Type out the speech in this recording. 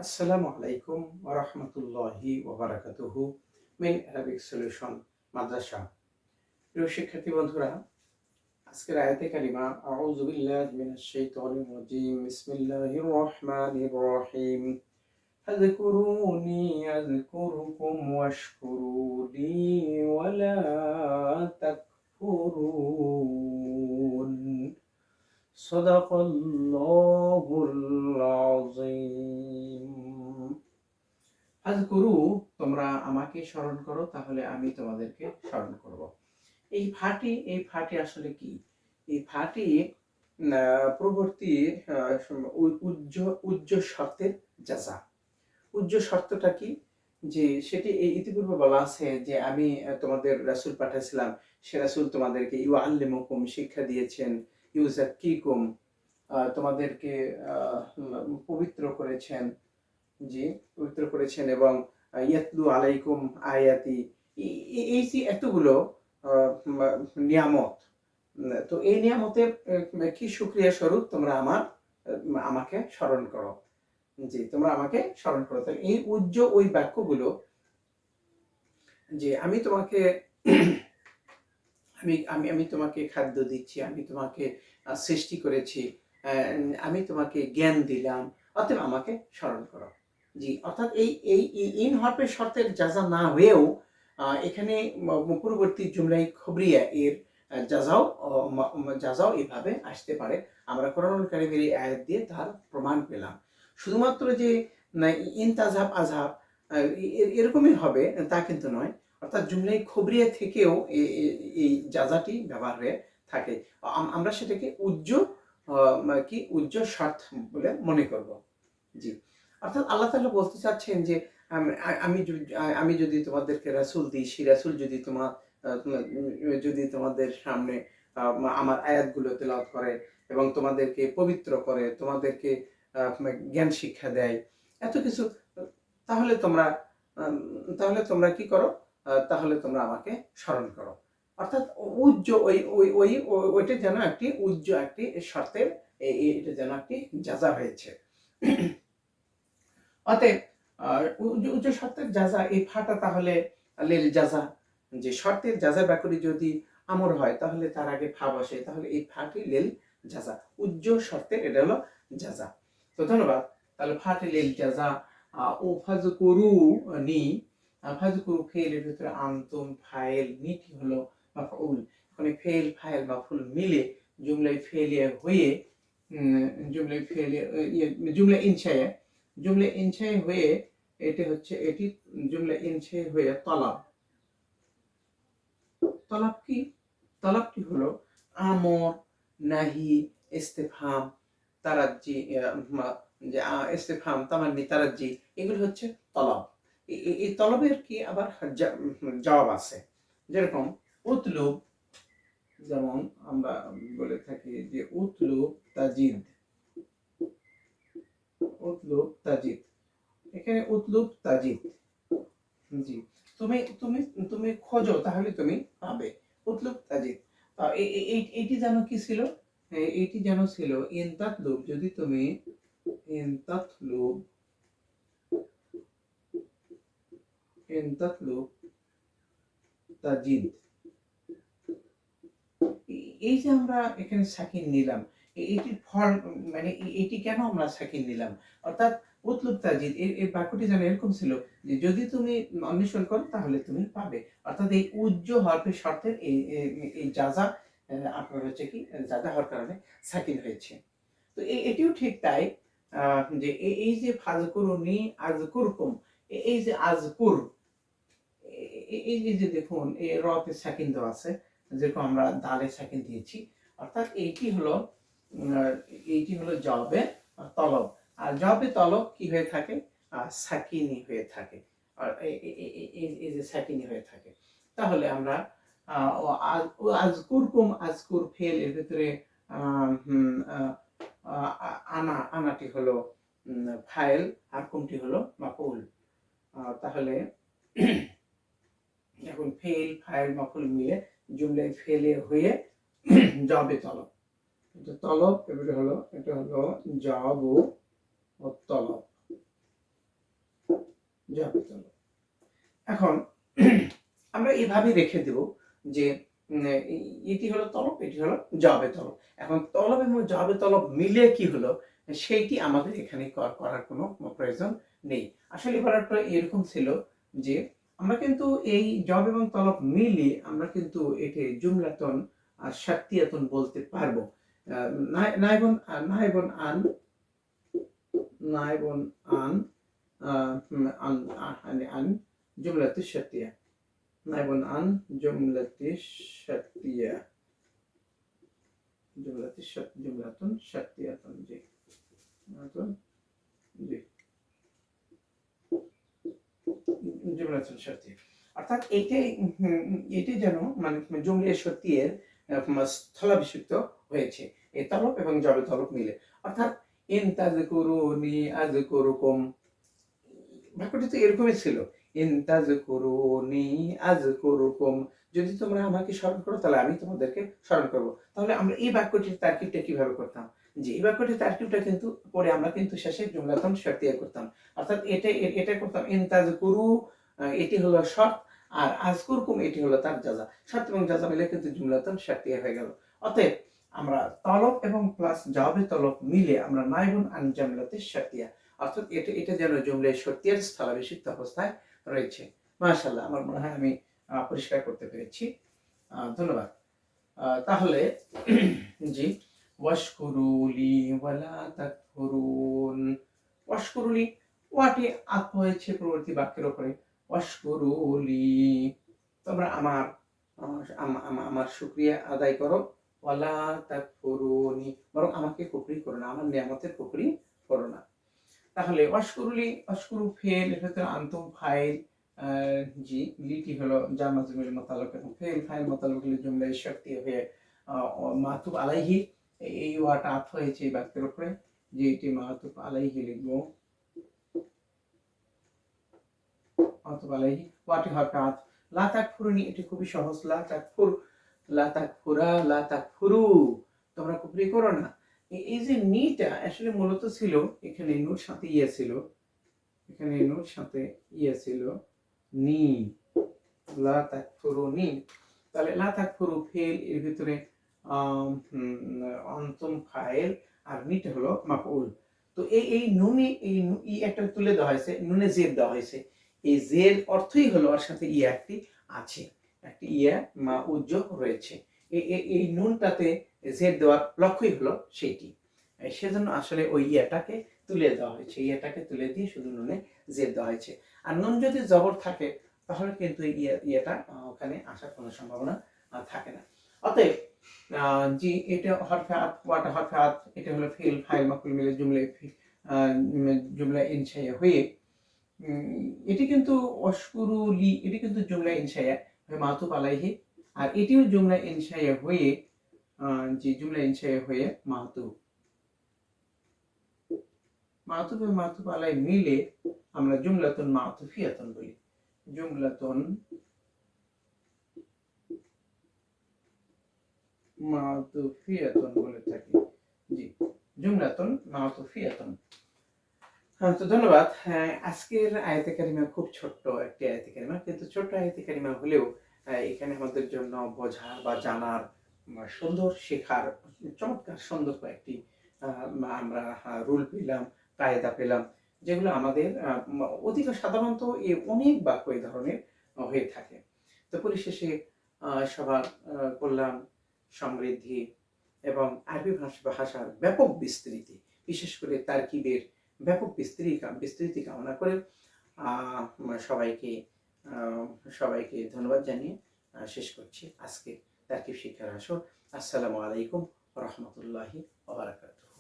আসসালামু আলাইকুম ওয়া রাহমাতুল্লাহি ওয়া বারাকাতুহু মিন আরাবিক সলিউশন মাদ্রাসা। প্রিয় শিক্ষার্থী বন্ধুরা, আজকের আয়াতে কারিমা আউযু বিল্লাহি মিনাশ শাইতানির রাজীম বিসমিল্লাহির রহমানির রহিম ফাযকুরুনি আযকুরকুম ওয়াশকুরুলি ওয়া লা তাকফুরুন সাদাকাল্লাহুল আযীম। আযকুরু, তোমরা আমাকে স্মরণ করো তাহলে আমি তোমাদেরকে স্মরণ করব। এই ফাটি আসলে কি? এই ফাটি পূর্ববর্তী উজ্জ শর্তের জাযা। উজ্জ শর্তটা কি? যে সেটি ইতিপূর্বে বলা আছে যে আমি তোমাদের রাসূল পাঠাইছিলাম, সে রাসূল তোমাদেরকে ইউআল্লিমুকুম, শিক্ষা দিয়েছেন, ইউযাক্কিকুম, তোমাদেরকে পবিত্র করেছেন, জি পবিত্র করেছেন, এবং ইয়াতলু আলাইকুম আয়াতি। এই যে এতগুলো নিয়ামত, তো এই নিয়ামতের কি শুকরিয়া স্বরূপ তোমরা আমাকে স্মরণ করো। জি, তোমরা আমাকে স্মরণ করো। তাহলে এই ওই বাক্যগুলো, যে আমি তোমাকে আমি আমি আমি তোমাকে খাদ্য দিচ্ছি, আমি তোমাকে সৃষ্টি করেছি, আমি তোমাকে জ্ঞান দিলাম, অতএব আমাকে স্মরণ করো। জি, অর্থাৎ এই এই ইন হরফের শর্তের জাযা না হয়েও এখানে পূর্ববর্তী জুমলাই খবরিয়া এর জাযাও এভাবে আসতে পারে। আমরা কোরআনুল কারীমের এই আয়াত দিয়ে তার প্রমাণ পেলাম। শুধুমাত্র যে ইন তাযহাব আযহাব এরকমই হবে তা কিন্তু নয়। অর্থাৎ জুমলাই খবরিয়া থেকেও এই জাযাটি ব্যবহার হয়ে থাকে। আমরা সেটাকে উজ্জ শর্ত বলে মনে করব। জি, অর্থাৎ আল্লাহ তাআলা বলতে চাচ্ছেন যে আমি যদি তোমাদেরকে রাসূল দিই, সেই রাসূল যদি তোমাদের সামনে আমার আয়াতগুলো তেলাওয়াত করে এবং তোমাদেরকে পবিত্র করে, তোমাদেরকে জ্ঞান শিক্ষা দেয়, এত কিছু, তাহলে তোমরা তাহলে তোমরা কি করো? তাহলে তোমরা আমাকে স্মরণ করো। অর্থাৎ উজ্জ ওইটা যেন একটি শর্তের, এটা যেন একটি জাযা হয়েছে। অতএব উজ্জ শর্তের জাযা, এই ফাটা তাহলে লিল জাযা, যে শর্তের জাযা বাক্যটি যদি আমর হয় তাহলে তার আগে ফা বসে, তাহলে এই ফাটি লিল জাযা, উজ্জ শর্তের এটা হলো জাযা। তো ধন্যবাদ। তাহলে ফাটি লিল জাযা। ও ফাযকুরুনি, ফাযকুরু ফেলের ভিতরে আনতুম ফাইল, নিটি হলো মাফউল। মানে ফেল ফাইল মাফউল মিলে জুমলায় ফেলিয়া হয়ে জুমলায় ফেলিয়া জুমলা ইনশায়ে হয়ে, এটি জুমলা ইনশায়ে হয়ে তলব। তলব কি? তলবটি হলো আমর, নাহি, ইস্তেফহাম, তারাজ্জি, যে ইস্তেফহাম, তামান্নি, তারাজ্জি, এগুলো হচ্ছে তলব। এই তলবের কি আবার জবাব আছে। যেরকম উতলুব, যেমন আমরা বলে থাকি যে উতলুব তাজিদ, উতলুব তাজিদ, এখানে উতলুব তাজিদ। জি, তুমি তুমি তুমি খোঁজো তাহলে তুমি পাবে, উতলুব তাজিদ। এইটি যেন কি ছিল? এইটি যেন ছিল ইন তাতলুব, যদি তুমি ইন তাতলুব তাজিদ। এই যে আমরা এখানে সাকিন নিলাম, এটির ফল, মানে এটি কেন আমরা সাকিন নিলাম? অর্থাৎ উতলুব তাজিদ, এই বাক্যটি যেন এরকম ছিল যে যদি তুমি অন্বেষণ করো তাহলে তুমি পাবে। অর্থাৎ এই উজ্জ হরফের শর্তের এই জাযা আপনার হচ্ছে কি জাযা হওয়ার কারণে সাকিন হয়েছে। তো এটিও ঠিক তাই, যে এই যে ফাযকুরুনি আযকুরকুম, এই যে আযকুর, এই যে দেখুন এই রতে সাকিন দেওয়া আছে, যেরকম আমরা দালে সাকিন দিয়েছি। অর্থাৎ এইটি হলো জবে তলব। আর জবে তলব কি হয়ে থাকে? সাকিনি হয়ে থাকে। আর এই যে সাকিনি হয়ে থাকে। তাহলে আমরা আযকুরকুম, আযকুর ফেল, এর ভিতরে আনাটি হলো ফাইল, আর কুমটি হলো মাফউল। তাহলে এখন ফেল ফাইল মাফউল মিলে জুমলায় ফেলে হয়ে জবে তলব, এটা তলব, এটা হলো জব ও তলব। জবে তলব। এখন আমরা এভাবে রেখে দেব যে এটি হলো তলব, এটি হলো জবে তলব। এখন তলব এবং জবে তলব মিলে কি হলো সেইটি আমাদের এখানে করার কোনো প্রয়োজন নেই। আসলে ব্যাপারটা এরকম ছিল যে আমরা কিন্তু এই জব এবং তলব মিলে আমরা কিন্তু এটি জুমলাতুন আর শার্তিয়াতুন বলতে পারবো। নাইবুন নাইবুন আন নাইবুন আন আন আন জুমলাতুশ শার্তিয়া। নাইবুন আন জুমলাতিশ শার্তিয়া। জুমলাতুন শার্তিয়াতুন, জি জি জুমলাতুন শার্তিয়া। অর্থাৎ এটাই যেন মানে জুমলা শার্তিয়ার স্থলাভিষিক্ত হয়েছে এই তলব এবং জবে তলব মিলে। অর্থাৎ ইন তাযকুরুনি আযকুরুকুম, বাক্যটি তো এরকমই ছিল। ইন তাযকুরুনি আযকুরুকুম, যদি তোমরা আমাকে স্মরণ করো তাহলে আমি তোমাদেরকে স্মরণ করব। তাহলে আমরা এই বাক্যটির তারকিবটা কিভাবে করতাম? যে এই বাক্যটির তারকিবটা কিন্তু পরে আমরা কিন্তু শেষে জুমলাতুন শার্তিয়া করতাম। অর্থাৎ এটা করতাম ইন তাযকুরু, এটি হলো শর্ত, আর আযকুরকুম এটি হলো তার জাযা। শর্ত এবং জাযা মিলে কিন্তু জুমলাতুন শার্তিয়া হয়ে গেল। অতএব আমরা তলব এবং প্লাস জওয়াবে তলব মিলে আমরা নাইবুন আন জুমলাতিশ শার্তিয়া, অর্থাৎ এটা যেন জুমলায়ে শার্তিয়ার স্থলাভিষিক্ত অবস্থায় রয়েছে। মাশাআল্লাহ, আমার মনে হয় আমি পরিষ্কার করতে পেরেছি। ধন্যবাদ। তাহলে জি, ওয়াশকুরুলি ওয়ালা তাকফুরুন। ওয়াশকুরুলি, ওয়াটি আত্ম হয়েছে পরবর্তী বাক্যের উপরে। ওয়াশকুরুলি, তোমরা আমার আমার শুকরিয়া আদায় করো। ওয়ালা তাকফুরুনি, বরং আমাকে কুফরি করো না, আমার নিয়ামতের কুফরি করো না। তাহলে ওয়াশকুরুলি, ওয়াশকুরু ফেল, এর ভেতরে আনতুম ফাইল, জি লিটি হলো যা মাজমুল মুতাল্লাক, এবং ফেল ফাইল মুতাল্লাক হলো জুমলায়ে শার্তিয়া হয়ে মাতুব আলাইহি, এই ওয়াটা আত হয়েছে এই বাক্যের উপরে, যে এটি মাতুব আলাইহি লিখবো। মাতুব আলাইহি, ওয়াটি হরফে আত। লা তাকফুরুনি, এটি খুবই সহজ। লা তাকফুর, লা তাকফুরা, লা তাকফুরু, তোমরা কুফরি করো না। এই যে নিটা আসলে মূলত ছিল এখানে নুর সাথে ইয়া ছিল, এখানে নুর সাথে ইয়া ছিল নি, লা তাকফুরুনি। তাহলে লা তাকফুরু ফেল, এর ভিতরে অন্তুম ফাইল, আর নিটা হলো মাফউল। তো এই নুনে ই একটা তুলে দেওয়া হয়েছে, নুনে জের দেওয়া হয়েছে। এই জের অর্থই হলো ওর সাথে ইয়া একটি আছে, একটি ইয়া মা উজ্জ্ব রয়েছে। এই নুনটাতে জের দেওয়ার লক্ষ্যই হলো সেইটি। সেজন্য আসলে ওই ইয়াটাকে তুলে দেওয়া হয়েছে, ইয়াটাকে তুলে দিয়ে শুধু নুনে জের দেওয়া হয়েছে। আর নুন যদি জবর থাকে তাহলে কিন্তু ইয়েটা ওখানে আসার কোনো সম্ভাবনা থাকে না। অতএব জি, এটা হরফে আত, ওয়াটা হরফে আত, এটা হলো ফিল ফাইল মাফউল মিলে জুমলা ইনশাইয়া হয়ে, এটি কিন্তু ওয়াশকুরুলি, এটি কিন্তু জুমলা ইনশাইয়া হয়ে মাতুব আলাইহি, আর এটিও জুমলা ইনশাইয়া হয়ে জি জুমলা ইনশাইয়া হয়ে মাতুব এবং মাতুব আলাই মিলে আমরা জুমলাতুন মাতুফিয়াতুন বলি। জুমলাতুন মাতুফিয়াতুন বলে থাকি, জি জুমলাতুন মাতুফিয়াতুন। তো ধন্যবাদ। আজকের আয়াতে কারিমা খুব ছোট্ট একটি আয়াতে কারিমা, কিন্তু ছোট্ট আয়াতে কারিমা হলেও এখানে আমাদের জন্য বোঝা বা জানার, সুন্দর শেখার চমৎকার সুন্দর কয়েকটি আমরা রুল পেলাম, কায়দা পেলাম, যেগুলো আমাদের অধিক সাধারণত অনেক বাক্য এই ধরনের হয়ে থাকে। তো পরিশেষে সবার কল্যাণ, সমৃদ্ধি এবং আরবি ভাষার ব্যাপক বিস্তৃতি, বিশেষ করে তারকিবের ব্যাপক বিস্তৃতি কামনা করে সবাইকে ধন্যবাদ জানিয়ে শেষ করছি আজকে তারকিব শিক্ষার আসর। আসসালামু আলাইকুম ওয়া রাহমাতুল্লাহি ওয়া বারাকাতুহু।